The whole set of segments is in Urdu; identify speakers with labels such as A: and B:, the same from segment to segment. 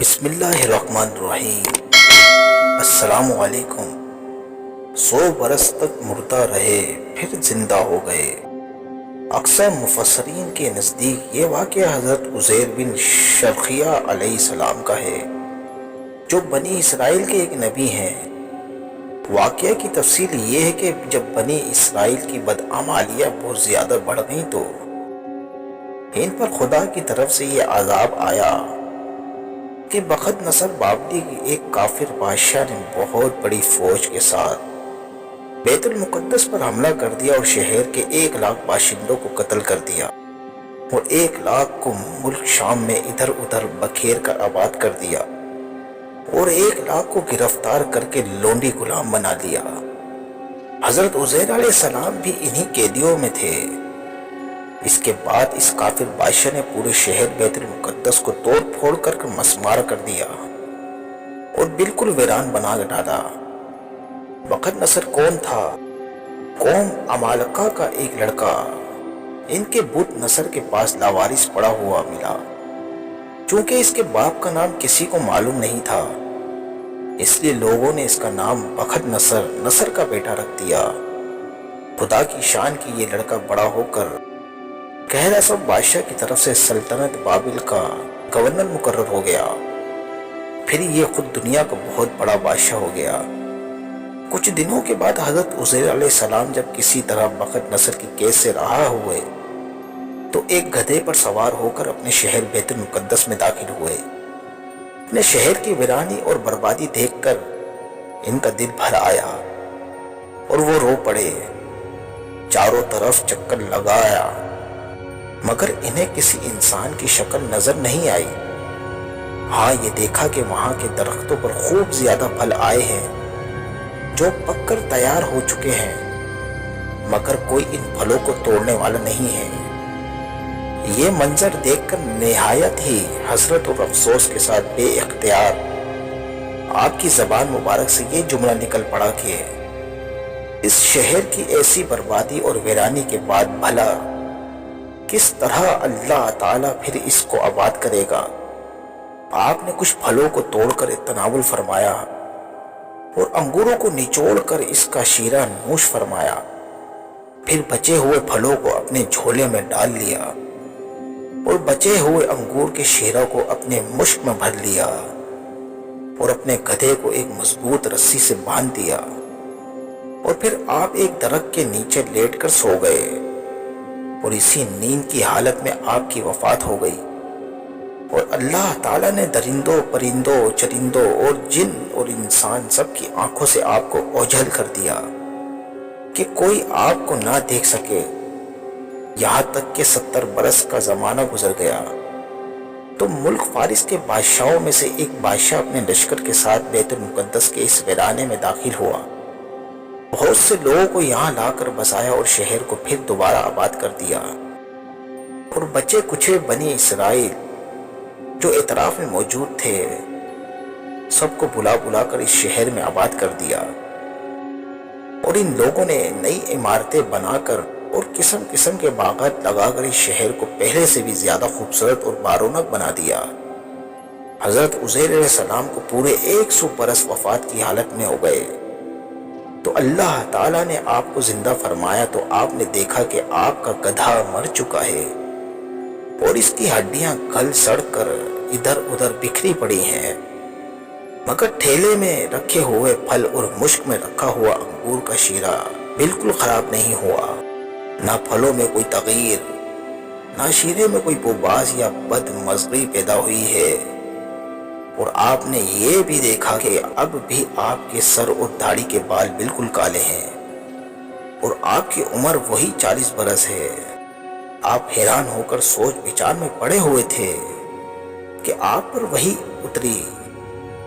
A: بسم اللہ الرحمن الرحیم۔ السلام علیکم۔ 100 برس تک مردہ رہے پھر زندہ ہو گئے۔ اکثر مفسرین کے نزدیک یہ واقعہ حضرت عزیر بن شرقیہ علیہ السلام کا ہے، جو بنی اسرائیل کے ایک نبی ہیں۔ واقعہ کی تفصیل یہ ہے کہ جب بنی اسرائیل کی بدعمالیاں بہت زیادہ بڑھ گئیں تو ان پر خدا کی طرف سے یہ عذاب آیا کہ بخت نصر بابلی کی ایک کافر بادشاہ نے بہت بڑی فوج کے ساتھ بیت المقدس پر حملہ کر دیا اور شہر کے 1,00,000 باشندوں کو قتل کر دیا اور 1,00,000 کو ملک شام میں ادھر ادھر بکھیر کر آباد کر دیا اور 1,00,000 کو گرفتار کر کے لونڈی غلام بنا لیا۔ حضرت عزیر علیہ السلام بھی انہی قیدیوں میں تھے۔ اس کے بعد اس کافر بادشاہ نے پورے شہر بیت المقدس کو توڑ پھوڑ کر مسمار کر دیا اور بالکل ویران بنا ڈالا۔ بخت نصر کون تھا؟ قوم عمالقہ کا ایک لڑکا ان کے بت نصر کے پاس لاوارث پڑا ہوا ملا۔ چونکہ اس کے باپ کا نام کسی کو معلوم نہیں تھا، اس لیے لوگوں نے اس کا نام بخت نصر، نصر کا بیٹا رکھ دیا۔ خدا کی شان کی یہ لڑکا بڑا ہو کر کہراسب بادشاہ کی طرف سے سلطنت بابل کا گورنر مقرر ہو گیا۔ پھر یہ خود دنیا کا بہت بڑا بادشاہ ہو گیا۔ کچھ دنوں کے بعد حضرت عزیر علیہ السلام جب کسی طرح بخت نصر کی قید سے رہا ہوئے تو ایک گدھے پر سوار ہو کر اپنے شہر بیت المقدس میں داخل ہوئے۔ اپنے شہر کی ویرانی اور بربادی دیکھ کر ان کا دل بھر آیا اور وہ رو پڑے۔ چاروں طرف چکر لگایا مگر انہیں کسی انسان کی شکل نظر نہیں آئی۔ ہاں یہ دیکھا کہ وہاں کے درختوں پر خوب زیادہ پھل آئے ہیں جو پک کر تیار ہو چکے ہیں، مگر کوئی ان پھلوں کو توڑنے والا نہیں ہے۔ یہ منظر دیکھ کر نہایت ہی حسرت اور افسوس کے ساتھ بے اختیار آپ کی زبان مبارک سے یہ جملہ نکل پڑا کہ اس شہر کی ایسی بربادی اور ویرانی کے بعد بھلا کس طرح اللہ تعالیٰ پھر اس کو آباد کرے گا۔ آپ نے کچھ پھلوں کو توڑ کر تناول فرمایا اور انگوروں کو نچوڑ کر اس کا شیرہ نوش فرمایا، پھر بچے ہوئے پھلوں کو اپنے جھولے میں ڈال لیا اور بچے ہوئے انگور کے شیرہ کو اپنے مشک میں بھر لیا اور اپنے گدھے کو ایک مضبوط رسی سے باندھ دیا اور پھر آپ ایک درخت کے نیچے لیٹ کر سو گئے اور اسی نیند کی حالت میں آپ کی وفات ہو گئی۔ اور اللہ تعالیٰ نے درندوں، پرندوں، چرندوں اور جن اور انسان سب کی آنکھوں سے آپ کو اوجھل کر دیا کہ کوئی آپ کو نہ دیکھ سکے، یہاں تک کہ 70 برس کا زمانہ گزر گیا تو ملک فارس کے بادشاہوں میں سے ایک بادشاہ اپنے لشکر کے ساتھ بیت المقدس کے اس ویرانے میں داخل ہوا۔ بہت سے لوگوں کو یہاں لا کر بسایا اور شہر کو پھر دوبارہ آباد کر دیا، اور بچے کچھے بنی اسرائیل جو اطراف میں موجود تھے سب کو بلا بلا کر اس شہر میں آباد کر دیا، اور ان لوگوں نے نئی عمارتیں بنا کر اور قسم قسم کے باغات لگا کر اس شہر کو پہلے سے بھی زیادہ خوبصورت اور بارونق بنا دیا۔ حضرت عزیر علیہ السلام کو پورے 100 برس وفات کی حالت میں ہو گئے تو اللہ تعالیٰ نے آپ کو زندہ فرمایا تو آپ نے دیکھا کہ آپ کا گدھا مر چکا ہے اور اس کی ہڈیاں گل سڑ کر ادھر ادھر بکھری پڑی ہیں، مگر ٹھیلے میں رکھے ہوئے پھل اور مشک میں رکھا ہوا انگور کا شیرہ بالکل خراب نہیں ہوا۔ نہ پھلوں میں کوئی تغیر، نہ شیرے میں کوئی بوباس یا بد مزگی پیدا ہوئی ہے۔ اور آپ نے یہ بھی دیکھا کہ اب بھی آپ کے سر اور داڑھی کے بال بالکل کالے ہیں اور آپ کی عمر وہی 40 برس ہے۔ آپ حیران ہو کر سوچ بچار میں پڑے ہوئے تھے کہ آپ پر وحی اتری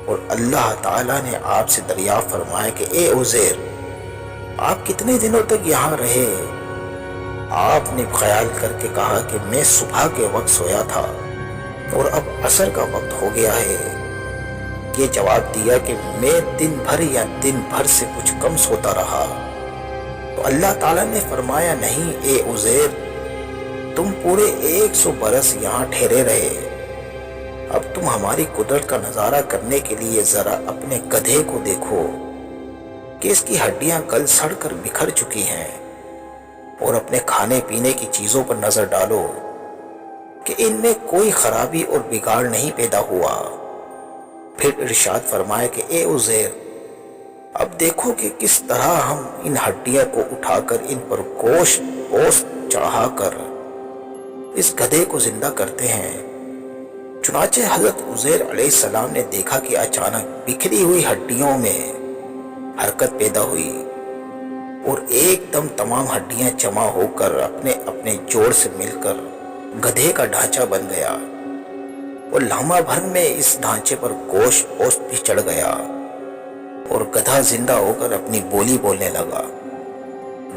A: اور اللہ تعالیٰ نے آپ سے دریافت فرمایا کہ اے عزیر، آپ کتنے دنوں تک یہاں رہے؟ آپ نے خیال کر کے کہا کہ میں صبح کے وقت سویا تھا اور اب عصر کا وقت ہو گیا ہے۔ یہ جواب دیا کہ میں دن بھر یا دن بھر سے کچھ کم سوتا رہا۔ تو اللہ تعالیٰ نے فرمایا نہیں اے عزیر، تم پورے 100 برس یہاں ٹھہرے رہے۔ اب تم ہماری قدرت کا نظارہ کرنے کے لیے ذرا اپنے گدھے کو دیکھو کہ اس کی ہڈیاں گل سڑ کر بکھر چکی ہیں، اور اپنے کھانے پینے کی چیزوں پر نظر ڈالو کہ ان میں کوئی خرابی اور بگاڑ نہیں پیدا ہوا۔ پھر ارشاد فرمائے کہ اے عزیر، اب دیکھو کہ کس طرح ہم ان ہڈیاں کو اٹھا کر ان پر گوشت پوست چڑھا کر اس گدھے کو زندہ کرتے ہیں۔ چنانچہ حضرت عزیر علیہ السلام نے دیکھا کہ اچانک بکھری ہوئی ہڈیوں میں حرکت پیدا ہوئی اور ایک دم تمام ہڈیاں جمع ہو کر اپنے اپنے جوڑ سے مل کر گدھے کا ڈھانچہ بن گیا، اور لمحہ بھر میں اس ڈھانچے پر گوشت پوست بھی چڑھ گیا اور گدھا زندہ ہو کر اپنی بولی بولنے لگا۔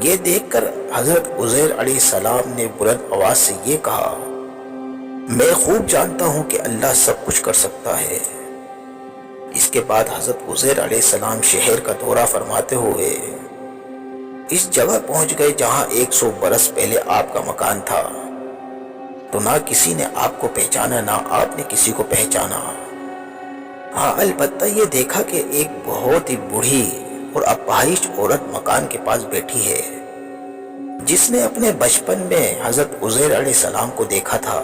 A: یہ دیکھ کر حضرت عزیر علیہ السلام نے بلند آواز سے یہ کہا، میں خوب جانتا ہوں کہ اللہ سب کچھ کر سکتا ہے۔ اس کے بعد حضرت عزیر علیہ السلام شہر کا دورہ فرماتے ہوئے اس جگہ پہنچ گئے جہاں 100 برس پہلے آپ کا مکان تھا، تو نہ کسی نے آپ کو پہچانا نہ آپ نے کسی کو پہچانا۔ ہاں البتہ یہ دیکھا کہ ایک بہت ہی بوڑھی اور اپاہج عورت مکان کے پاس بیٹھی ہے، جس نے اپنے بچپن میں حضرت عزیر علیہ السلام کو دیکھا تھا۔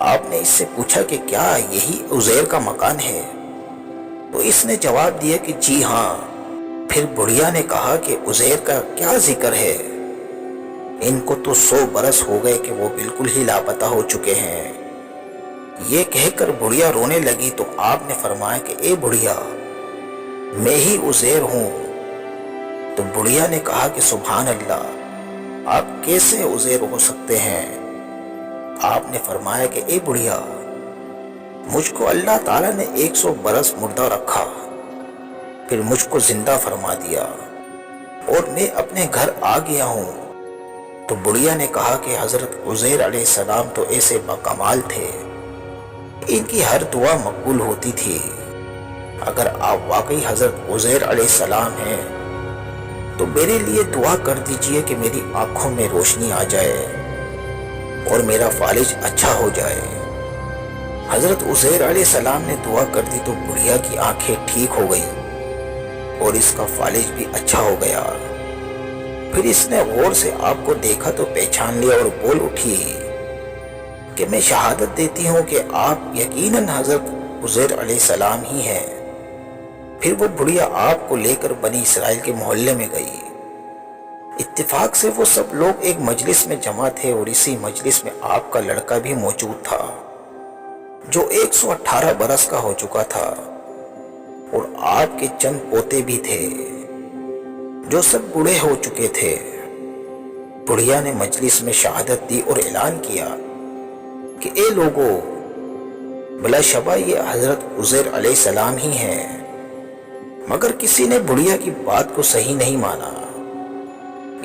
A: آپ نے اس سے پوچھا کہ کیا یہی عزیر کا مکان ہے؟ تو اس نے جواب دیا کہ جی ہاں۔ پھر بڑھیا نے کہا کہ عزیر کا کیا ذکر ہے، ان کو تو 100 برس ہو گئے کہ وہ بالکل ہی لاپتہ ہو چکے ہیں۔ یہ کہہ کر بڑھیا رونے لگی تو آپ نے فرمایا کہ اے بڑھیا، میں ہی عزیر ہوں۔ تو بڑھیا نے کہا کہ سبحان اللہ، آپ کیسے عزیر ہو سکتے ہیں؟ آپ نے فرمایا کہ اے بڑھیا، مجھ کو اللہ تعالیٰ نے 100 برس مردہ رکھا، پھر مجھ کو زندہ فرما دیا اور میں اپنے گھر آ گیا ہوں۔ تو بڑھیا نے کہا کہ حضرت عزیر علیہ السلام تو ایسے باکمال تھے، ان کی ہر دعا مقبول ہوتی تھی۔ اگر آپ واقعی حضرت عزیر علیہ السلام ہیں تو میرے لیے دعا کر دیجئے کہ میری آنکھوں میں روشنی آ جائے اور میرا فالج اچھا ہو جائے۔ حضرت عزیر علیہ السلام نے دعا کر دی تو بڑھیا کی آنکھیں ٹھیک ہو گئیں اور اس کا فالج بھی اچھا ہو گیا۔ پھر اس نے غور سے آپ کو دیکھا تو پہچان لیا اور بول اٹھی کہ میں شہادت دیتی ہوں کہ آپ یقیناً حضرت عزیر علیہ السلام ہی ہیں۔ پھر وہ بڑھیا آپ کو لے کر بنی اسرائیل کے محلے میں گئی۔ اتفاق سے وہ سب لوگ ایک مجلس میں جمع تھے اور اسی مجلس میں آپ کا لڑکا بھی موجود تھا جو 118 برس کا ہو چکا تھا، اور آپ کے چند پوتے بھی تھے جو سب بوڑھے ہو چکے تھے۔ بڑھیا نے مجلس میں شہادت دی اور اعلان کیا کہ اے لوگو، بلا شبہ یہ حضرت عزیر علیہ السلام ہی ہیں۔ مگر کسی نے بڑھیا کی بات کو صحیح نہیں مانا۔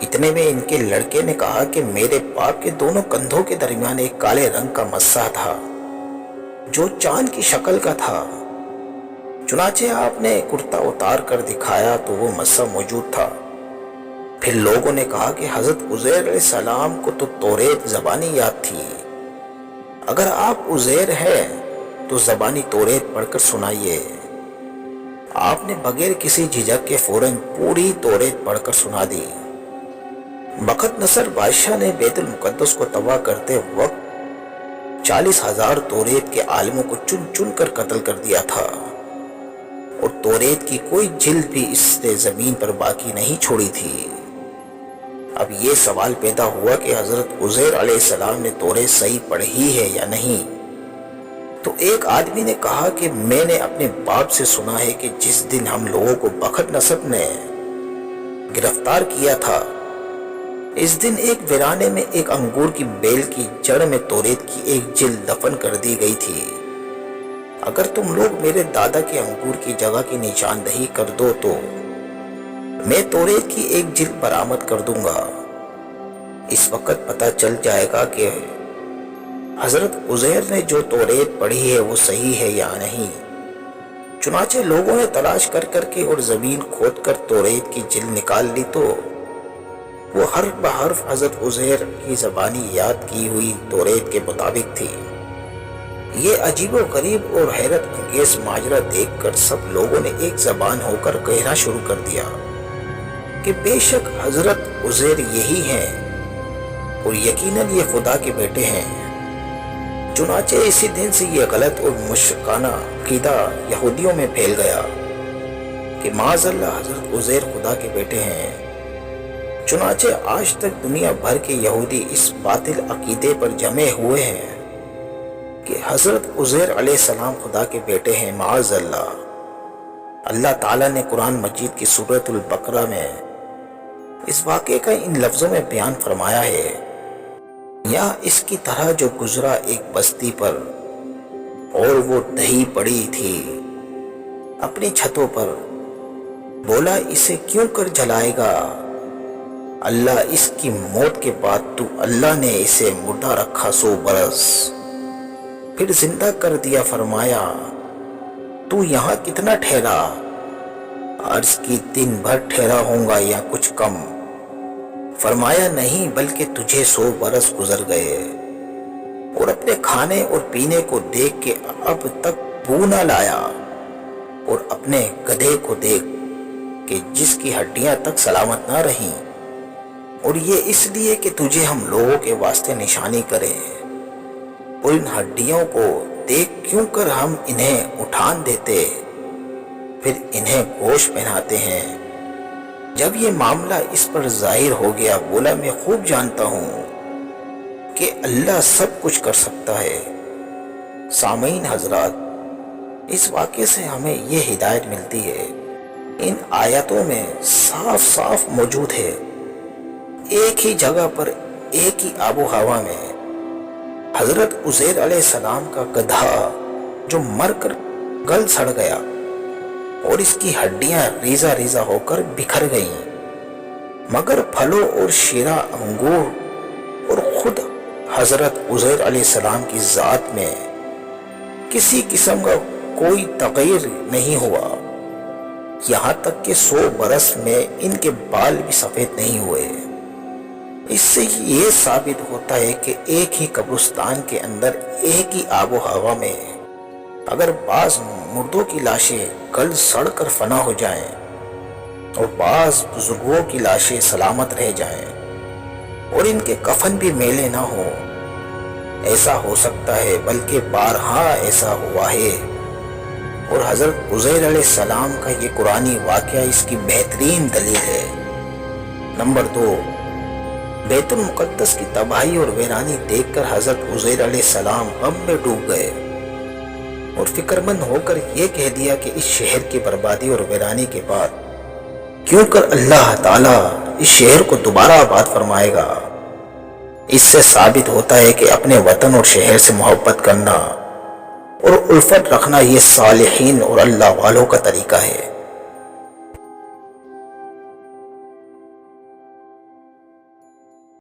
A: اتنے میں ان کے لڑکے نے کہا کہ میرے باپ کے دونوں کندھوں کے درمیان ایک کالے رنگ کا مسح تھا جو چاند کی شکل کا تھا۔ چنانچہ آپ نے کرتا اتار کر دکھایا تو وہ مسح موجود تھا۔ پھر لوگوں نے کہا کہ حضرت عزیر علیہ السلام کو تو توریت زبانی یاد تھی، اگر آپ عزیر ہیں تو زبانی توریت پڑھ کر سنائیے۔ آپ نے بغیر کسی جھجک کے فوراً پوری توریت پڑھ کر سنا دی۔ بخت نصر بادشاہ نے بیت المقدس کو تباہ کرتے وقت 40,000 توریت کے عالموں کو چن چن کر قتل کر دیا تھا، اور توریت کی کوئی جلد بھی اس نے زمین پر باقی نہیں چھوڑی تھی۔ اب یہ سوال پیدا ہوا کہ حضرت عزیر علیہ السلام نے توریت صحیح پڑھی ہے یا نہیں؟ تو ایک آدمی نے کہا کہ میں نے اپنے باپ سے سنا ہے کہ جس دن ہم لوگوں کو بخت نصر نے گرفتار کیا تھا، اس دن ایک ویرانے میں ایک انگور کی بیل کی جڑ میں توریت کی ایک جلد دفن کر دی گئی تھی۔ اگر تم لوگ میرے دادا کے انگور کی جگہ کی نشاندہی کر دو تو میں توریت کی ایک جلد برآمد کر دوں گا۔ اس وقت پتہ چل جائے گا کہ حضرت عزیر نے جو توریت پڑھی ہے وہ صحیح ہے یا نہیں۔ چنانچہ لوگوں نے تلاش کر کر کے اور زمین کھود کر توریت کی جلد نکال لی تو وہ حرف بحرف حضرت عزیر کی زبانی یاد کی ہوئی توریت کے مطابق تھی۔ یہ عجیب و غریب اور حیرت انگیز ماجرا دیکھ کر سب لوگوں نے ایک زبان ہو کر کہنا شروع کر دیا کہ بے شک حضرت عزیر یہی ہیں اور یقیناً یہ خدا کے بیٹے ہیں۔ چنانچہ اسی دن سے یہ غلط اور مشرکانہ عقیدہ یہودیوں میں پھیل گیا کہ معاذ اللہ حضرت عزیر خدا کے بیٹے ہیں۔ چنانچہ آج تک دنیا بھر کے یہودی اس باطل عقیدے پر جمے ہوئے ہیں کہ حضرت عزیر علیہ السلام خدا کے بیٹے ہیں، معاذ اللہ۔ اللہ تعالیٰ نے قرآن مجید کی سورۃ البقرہ میں اس واقعے کا ان لفظوں میں بیان فرمایا ہے، یا اس کی طرح جو گزرا ایک بستی پر اور وہ دہی پڑی تھی اپنی چھتوں پر، بولا اسے کیوں کر جلائے گا؟ اللہ اس کی موت کے بعد تو اللہ نے اسے مردہ رکھا 100 برس، پھر زندہ کر دیا، فرمایا تو یہاں کتنا ٹھہرا؟ عرض کی 3 بھر ٹھہرا ہوں گا یا کچھ کم، فرمایا نہیں بلکہ تجھے 100 برس گزر گئے، اور اپنے کھانے اور پینے کو دیکھ کے اب تک بو نہ لایا، اور اپنے گدھے کو دیکھ کہ جس کی ہڈیاں تک سلامت نہ رہیں، اور یہ اس لیے کہ تجھے ہم لوگوں کے واسطے نشانی کریں، اور ان ہڈیوں کو دیکھ کیوں کر ہم انہیں اٹھان دیتے پھر انہیں گوشت پہناتے ہیں۔ جب یہ معاملہ اس پر ظاہر ہو گیا، بولا میں خوب جانتا ہوں کہ اللہ سب کچھ کر سکتا ہے۔ سامعین حضرات، اس واقعے سے ہمیں یہ ہدایت ملتی ہے، ان آیتوں میں صاف صاف موجود ہے، ایک ہی جگہ پر ایک ہی آب و ہوا میں حضرت عزیر علیہ السلام کا گدھا جو مر کر گل سڑ گیا اور اس کی ہڈیاں ریزہ ریزہ ہو کر بکھر گئیں، مگر پھلوں اور شیرہ انگور اور خود حضرت عزیر علیہ السلام کی ذات میں کسی قسم کا کوئی تغیر نہیں ہوا، یہاں تک کہ 100 برس میں ان کے بال بھی سفید نہیں ہوئے۔ اس سے یہ ثابت ہوتا ہے کہ ایک ہی قبرستان کے اندر ایک ہی آب و ہوا میں اگر بعض مردوں کی لاشیں گل سڑ کر فنا ہو جائیں اور بعض بزرگوں کی لاشیں سلامت رہ جائیں اور ان کے کفن بھی میلے نہ ہوں، ایسا ہو سکتا ہے، بلکہ بارہا ایسا ہوا ہے، اور حضرت عزیر علیہ السلام کا یہ قرآنی واقعہ اس کی بہترین دلیل ہے۔ نمبر 2، بیت المقدس کی تباہی اور ویرانی دیکھ کر حضرت عزیر علیہ السلام غم میں ڈوب گئے اور فکر مند ہو کر یہ کہہ دیا کہ اس شہر کی بربادی اور ویرانی کے بعد کیوں کر اللہ تعالیٰ اس شہر کو دوبارہ آباد فرمائے گا۔ اس سے ثابت ہوتا ہے کہ اپنے وطن اور شہر سے محبت کرنا اور الفت رکھنا یہ صالحین اور اللہ والوں کا طریقہ ہے۔